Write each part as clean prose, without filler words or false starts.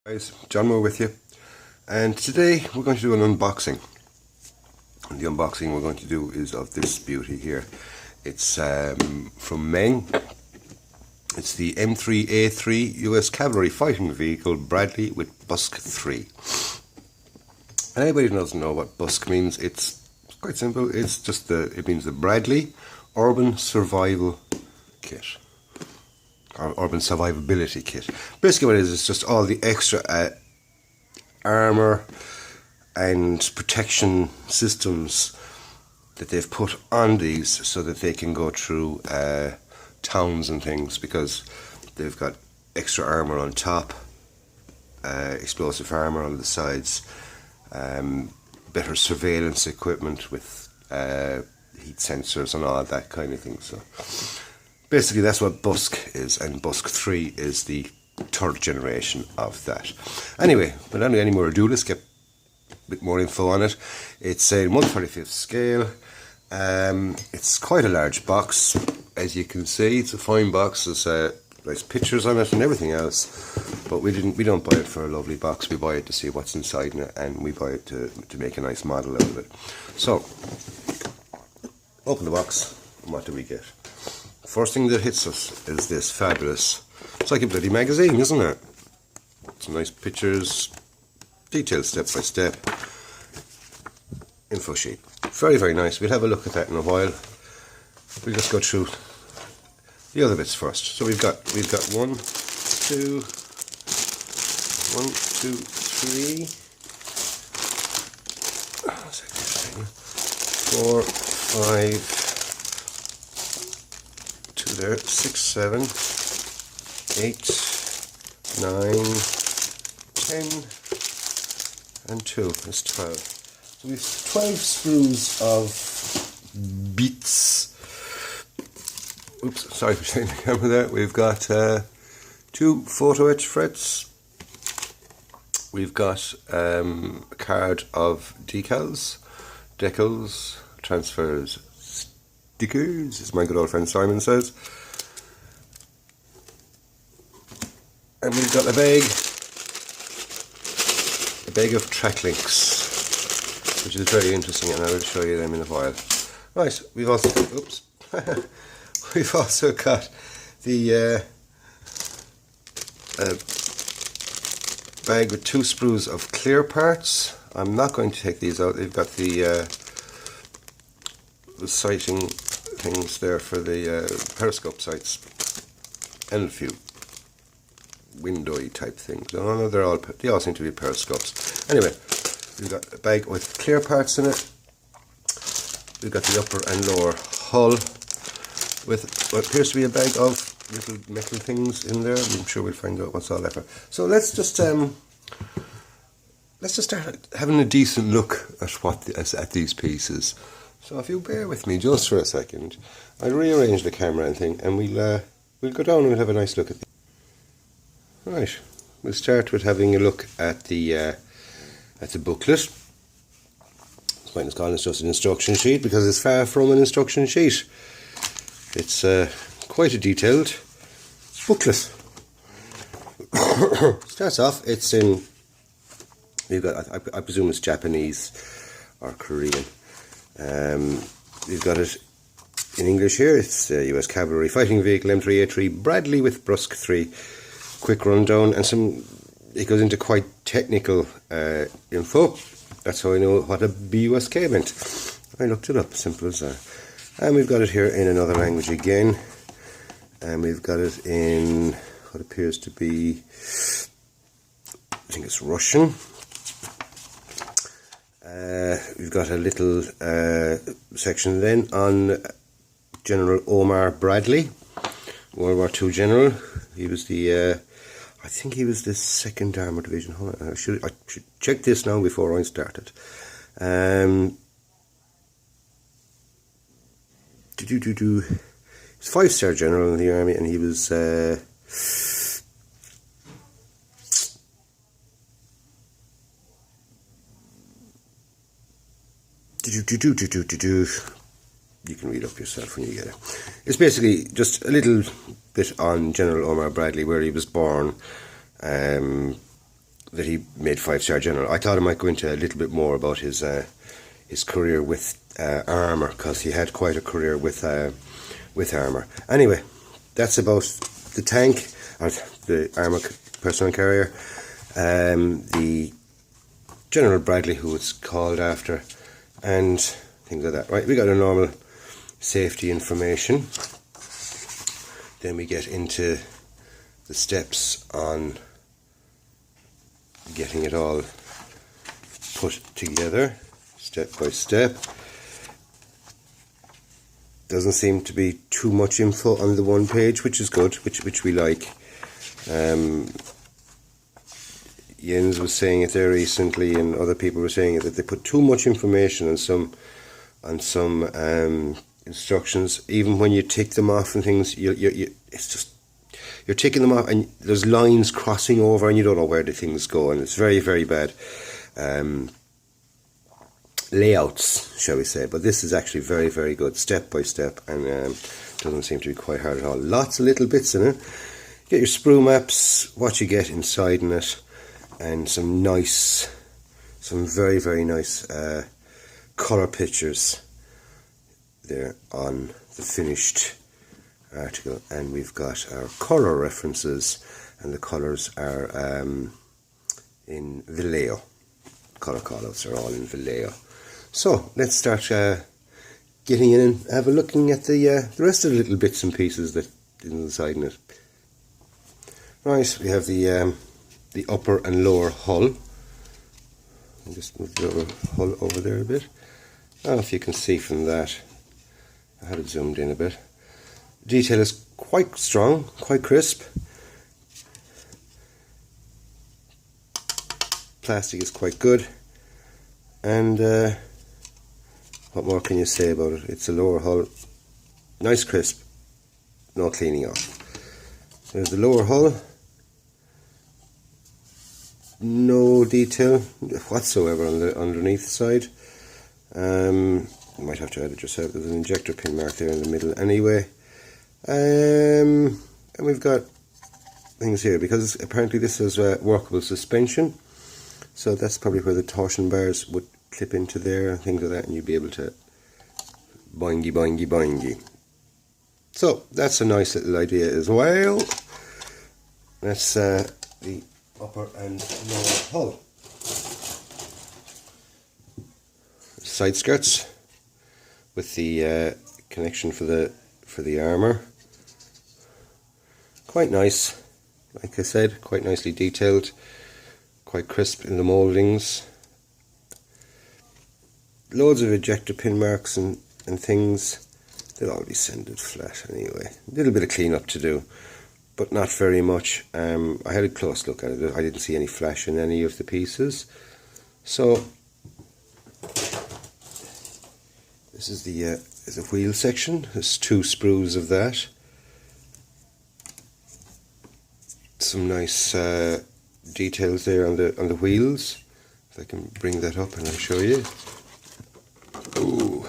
Guys, John Moore with you, and today we're going to do an unboxing. And the unboxing we're going to do is of this beauty here. It's from MENG. It's the M3A3 US Cavalry Fighting Vehicle Bradley with BUSK III. And anybody who doesn't know what BUSK means, it's quite simple. It's just it means the Bradley Urban Survival Kit. Or Urban Survivability Kit. Basically what it is, it's just all the extra armour and protection systems that they've put on these so that they can go through towns and things, because they've got extra armour on top, explosive armour on the sides, better surveillance equipment with heat sensors and all that kind of thing. So basically that's what BUSK is, and BUSK III is the third generation of that. Anyway, without any more ado, let's get a bit more info on it. It's a 1/35 scale. It's quite a large box, as you can see. It's a fine box. There's nice pictures on it and everything else. But we don't buy it for a lovely box. We buy it to see what's inside in it, and we buy it to make a nice model out of it. So, open the box, and what do we get? First thing that hits us is this fabulous, it's like a bloody magazine, isn't it? Some nice pictures, detailed step by step info sheet. Very, very nice. We'll have a look at that in a while. We'll just go through the other bits first. So we've got 1, 2, 3, 4, 5, there, 6, 7, 8, 9, 10, and 2 is 12. So we've 12 sprues of beats. Oops, sorry for saying the camera there. We've got 2 photo etch frets. We've got a card of decals, transfers, stickers, as my good old friend Simon says. And we've got a bag of track links, which is very interesting, and I will show you them in a while. Right, we've also we've also got the bag with 2 sprues of clear parts. I'm not going to take these out. They've got the sighting things there for the periscope sights, and a few windowy type things. No, they all seem to be periscopes. Anyway, we've got a bag with clear parts in it. We've got the upper and lower hull with what appears to be a bag of little metal things in there. I'm sure we'll find out what's all that for. So let's just start having a decent look at these pieces. So if you bear with me just for a second, I'll rearrange the camera and thing, and we'll go down and we'll have a nice look at them. Right, we'll start with having a look at the booklet. It's called it's just an instruction sheet, because it's far from an instruction sheet. It's quite a detailed booklet. Starts off, it's in, we've got, I presume it's Japanese or Korean. We've got it in English here. It's the US Cavalry Fighting Vehicle M3A3 Bradley with BUSK III. Quick rundown, and it goes into quite technical info. That's how I know what a BUSK meant. I looked it up, simple as that. And we've got it here in another language again, and we've got it in what appears to be, I think it's Russian. We've got a little section then on General Omar Bradley, World War II general. He was the, I think he was the 2nd Armoured Division. Hold on, I should check this now before I started. He's 5-star general in the army, and he was you can read up yourself when you get it. It's basically just a little bit on General Omar Bradley, where he was born, that he made 5-star general. I thought I might go into a little bit more about his career with armour, because he had quite a career with armour. Anyway, that's about the tank, or the armour personnel carrier. The General Bradley, who it's called after, and things like that. Right, we got a normal safety information. Then we get into the steps on getting it all put together, step by step. Doesn't seem to be too much info on the one page, which is good, which we like. Jens was saying it there recently, and other people were saying it, that they put too much information on some instructions. Even when you tick them off and things, it's just, you're ticking them off and there's lines crossing over and you don't know where the things go, and it's very, very bad layouts, shall we say. But this is actually very, very good, step by step, and doesn't seem to be quite hard at all. Lots of little bits in it. Get your sprue maps, what you get inside in it, and some very, very nice colour pictures there on the finished article. And we've got our colour references, and the colours are in Vallejo. Colour callouts are all in Vallejo. So let's start getting in and have a looking at the rest of the little bits and pieces that is inside in it. Right, we have the upper and lower hull. I'll just move the lower hull over there a bit. I don't know if you can see from that. I had it zoomed in a bit. Detail is quite strong, quite crisp. Plastic is quite good. And what more can you say about it? It's a lower hull. Nice crisp. No cleaning off. There's the lower hull. No detail whatsoever on the underneath side. You might have to add it yourself. There's an injector pin mark there in the middle anyway. And we've got things here, because apparently this is workable suspension, so that's probably where the torsion bars would clip into there and things like that, and you'd be able to boingy boingy boingy. So that's a nice little idea as well. That's the upper and lower hull. Side skirts with the connection for the armour. Quite nice, like I said, quite nicely detailed, quite crisp in the mouldings. Loads of ejector pin marks and things. They'll all be sanded flat anyway. A little bit of clean up to do, but not very much. I had a close look at it. I didn't see any flash in any of the pieces. So this is the wheel section. There's 2 sprues of that. Some nice details there on the wheels. If I can bring that up and I'll show you. Ooh.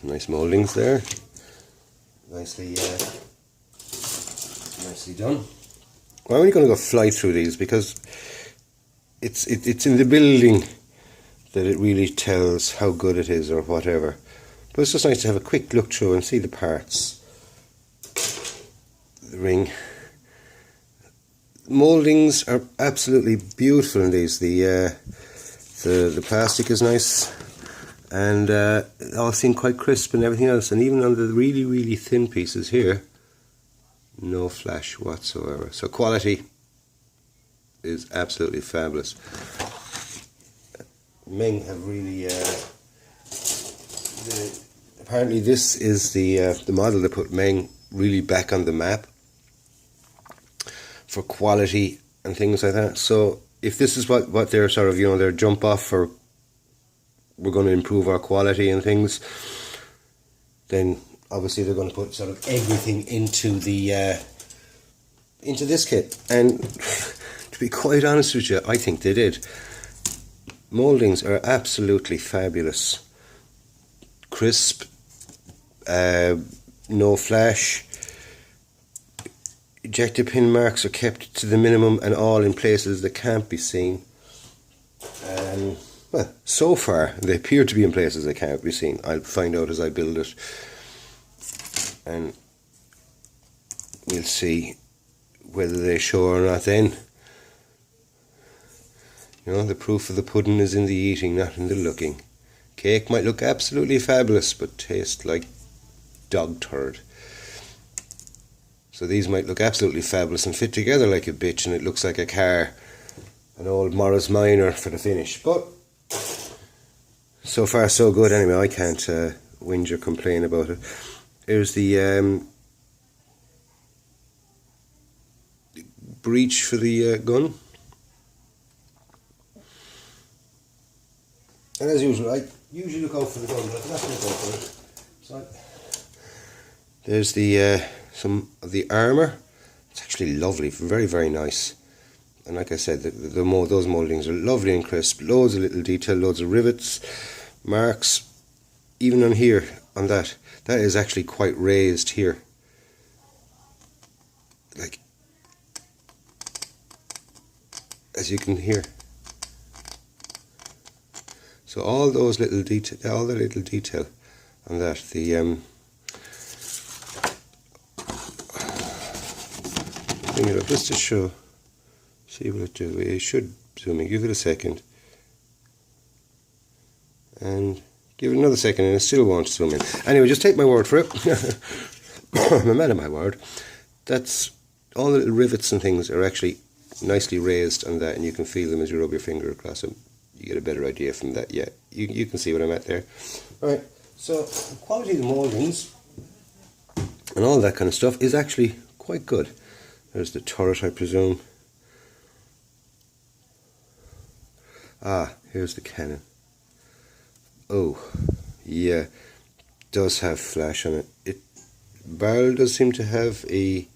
Nice mouldings there. Nicely done. Well, I'm only going to go fly through these because it's in the building that it really tells how good it is or whatever. But it's just nice to have a quick look through and see the parts. The ring. Mouldings are absolutely beautiful in these. The plastic is nice, and it all seemed quite crisp and everything else. And even on the really, really thin pieces here, no flash whatsoever. So quality is absolutely fabulous. MENG have really apparently this is the model that put MENG really back on the map for quality and things like that. So if this is what they're sort of, their jump off for, we're going to improve our quality and things, then obviously they're going to put sort of everything into this kit. And to be quite honest with you, I think they did. Mouldings are absolutely fabulous. Crisp, no flash, ejector pin marks are kept to the minimum and all in places that can't be seen. Well, so far they appear to be in places that can't be seen. I'll find out as I build it, and we'll see whether they show or not then. You know, the proof of the pudding is in the eating, not in the looking. Cake might look absolutely fabulous, but taste like dog turd. So these might look absolutely fabulous and fit together like a bitch, and it looks like a car, an old Morris Minor for the finish. But so far so good anyway. I can't whinge or complain about it. Here's the breech for the gun. And as usual, I usually look out for the gun, but I'm not going to go for it. So there's the some of the armour. It's actually lovely, very, very nice. And like I said, those mouldings are lovely and crisp. Loads of little detail, loads of rivets, marks. Even on here, on that is actually quite raised here. Like, as you can hear. So all those little detail, all the little detail on that. Bring it up just to show. See what it do. We should zoom in. Give it a second, and give it another second, and it still won't zoom in. Anyway, just take my word for it. I'm a man of my word. That's all the little rivets and things are actually nicely raised on that, and you can feel them as you rub your finger across them. You get a better idea from that. Yeah, you can see what I'm at there. Alright, so the quality of the mouldings and all that kind of stuff is actually quite good. There's the turret, I presume. Ah, here's the cannon. Oh, yeah, does have flash on it. Barrel does seem to have a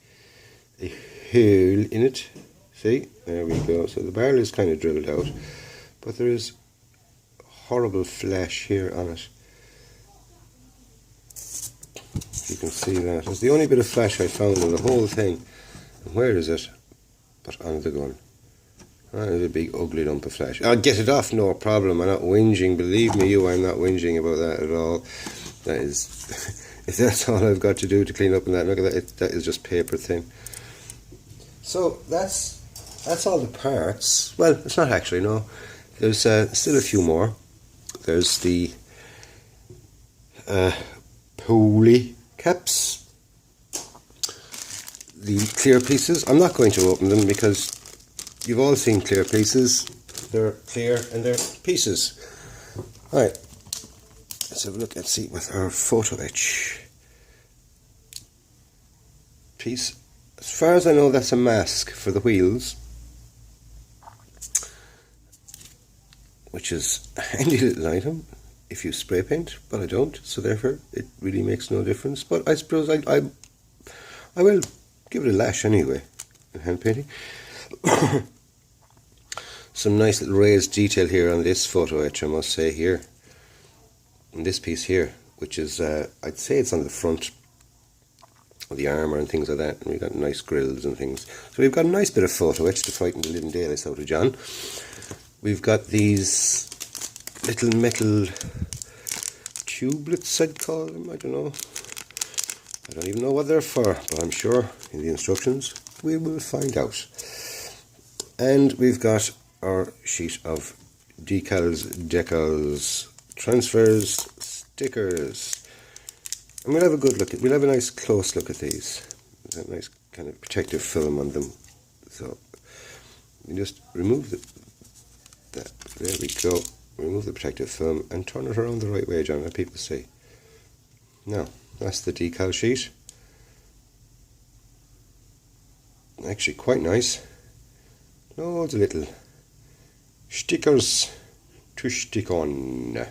hole in it. See, there we go. So the barrel is kind of drilled out, but there is horrible flash here on it. You can see that. It's the only bit of flash I found in the whole thing. And where is it? But on the gun. There's a big ugly lump of flash. I'll get it off, no problem. I'm not whinging. Believe me, I'm not whinging about that at all. That is, if that's all I've got to do to clean up in that, look at that. That is just paper thin. So that's all the parts. Well, it's not actually, no. There's still a few more. There's the pulley caps, the clear pieces. I'm not going to open them because you've all seen clear pieces. They're clear and they're pieces. Alright, let's have a look and see with our photo etch piece. As far as I know, that's a mask for the wheels, which is a handy little item if you spray paint, but I don't, so therefore it really makes no difference. But I suppose I will give it a lash anyway in hand painting. Some nice little raised detail here on this photo etch, I must say, here in this piece here, which is I'd say it's on the front of the armour and things like that, and we've got nice grills and things. So we've got a nice bit of photo etch to frighten the living daylights out of John. We've got these little metal tubelets, I'd call them. I don't know. I don't even know what they're for, but I'm sure in the instructions we will find out. And we've got our sheet of decals, decals, transfers, stickers. And we'll have a good look we'll have a nice close look at these. There's a nice kind of protective film on them. So we just remove that. There we go. Remove the protective film and turn it around the right way, John, let people see. Now, that's the decal sheet. Actually quite nice. Loads of little stickers to stick on. A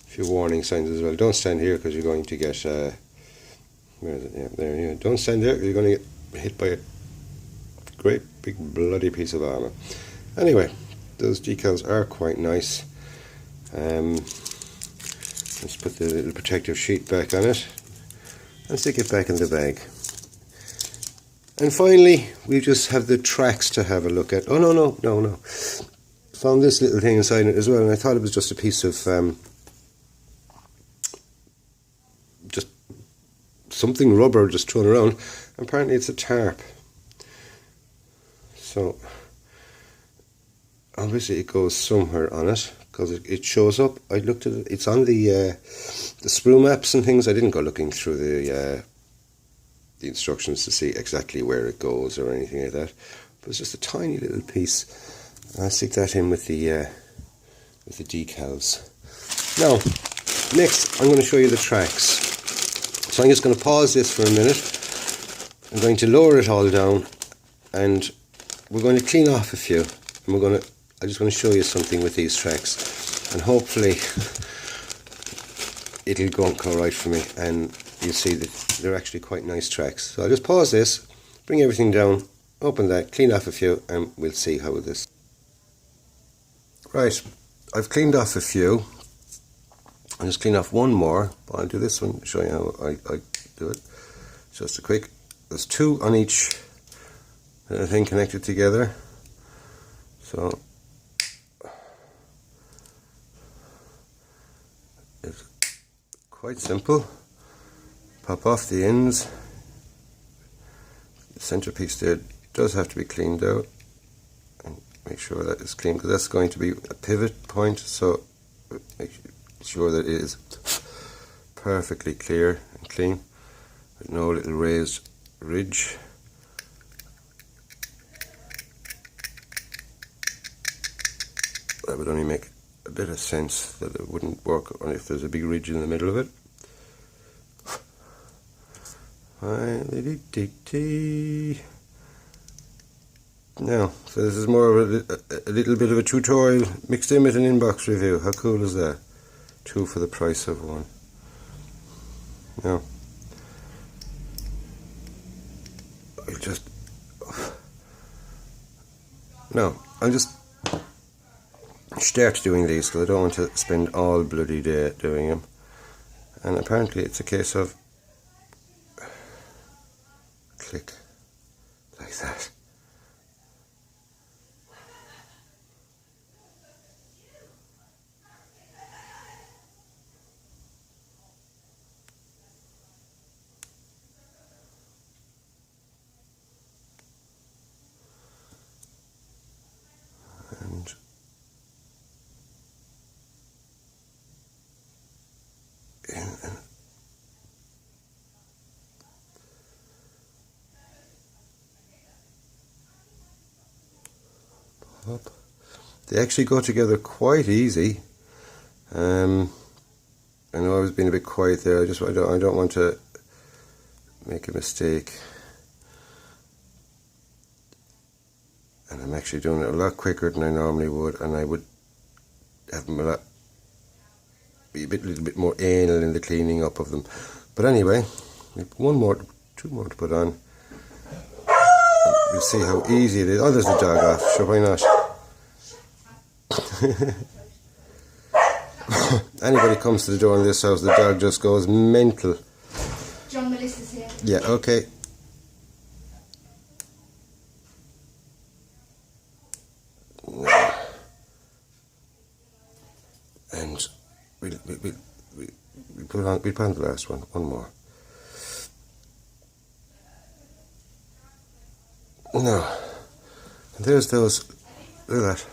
few warning signs as well. Don't stand here because you're going to get where is it? Yeah, there. Yeah. Don't stand there. You're going to get hit by a great big bloody piece of armour. Anyway, those decals are quite nice. Let's put the little protective sheet back on it and stick it back in the bag. And finally, we just have the tracks to have a look at. Oh, no. Found this little thing inside it as well, and I thought it was just a piece of just something rubber just thrown around. Apparently it's a tarp. So obviously it goes somewhere on it, because it shows up. I looked at it, it's on the sprue maps and things. I didn't go looking through the instructions to see exactly where it goes or anything like that, but it's just a tiny little piece. I'll stick that in with the decals. Now, next I'm going to show you the tracks. So I'm just going to pause this for a minute. I'm going to lower it all down, and we're going to clean off a few. And I just want to show you something with these tracks, and hopefully it'll go right for me, and you'll see that they're actually quite nice tracks. So I'll just pause this, bring everything down, open that, clean off a few, and we'll see how it is. Right, I've cleaned off a few. I'll just clean off one more, but I'll do this one, show you how I do it. Just a quick, there's two on each thing connected together. So it's quite simple. Pop off the ends. The centerpiece there does have to be cleaned out, and make sure that it's clean, because that's going to be a pivot point, so make sure that it is perfectly clear and clean with no little raised ridge. That would only make a bit of sense, that it wouldn't work if there's a big ridge in the middle of it. Now, so this is more of a little bit of a tutorial mixed in with an inbox review. How cool is that? 2 for the price of 1. Now, I'll just start doing these, because I don't want to spend all bloody day doing them. And apparently it's a case of click like that. And up. They actually go together quite easy. I know I was being a bit quiet there. I don't want to make a mistake, and I'm actually doing it a lot quicker than I normally would, and I would have them be a little bit more anal in the cleaning up of them. But anyway, two more to put on. You'll see how easy it is. Oh, there's the dog off. Sure, why not? Anybody comes to the door in this house, the dog just goes mental. John, Melissa's here. Yeah, okay. And we put on the last one more. No, and there's those. Look at that.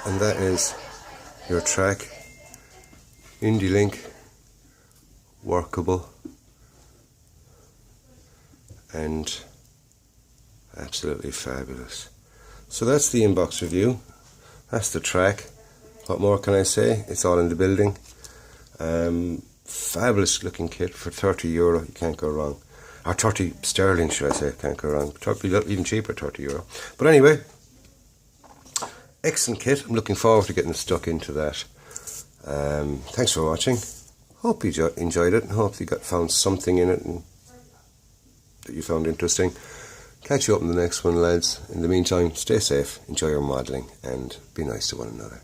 And that is your track. IndieLink, workable, and absolutely fabulous. So that's the inbox review. That's the track. What more can I say? It's all in the building. Fabulous looking kit for €30. You can't go wrong. Or 30 sterling, should I say? Can't go wrong. Probably even cheaper, €30. But anyway, excellent kit. I'm looking forward to getting stuck into that. Thanks for watching. Hope you enjoyed it, and hope you found something in it that you found interesting. Catch you up in the next one, lads. In the meantime, stay safe, enjoy your modelling, and be nice to one another.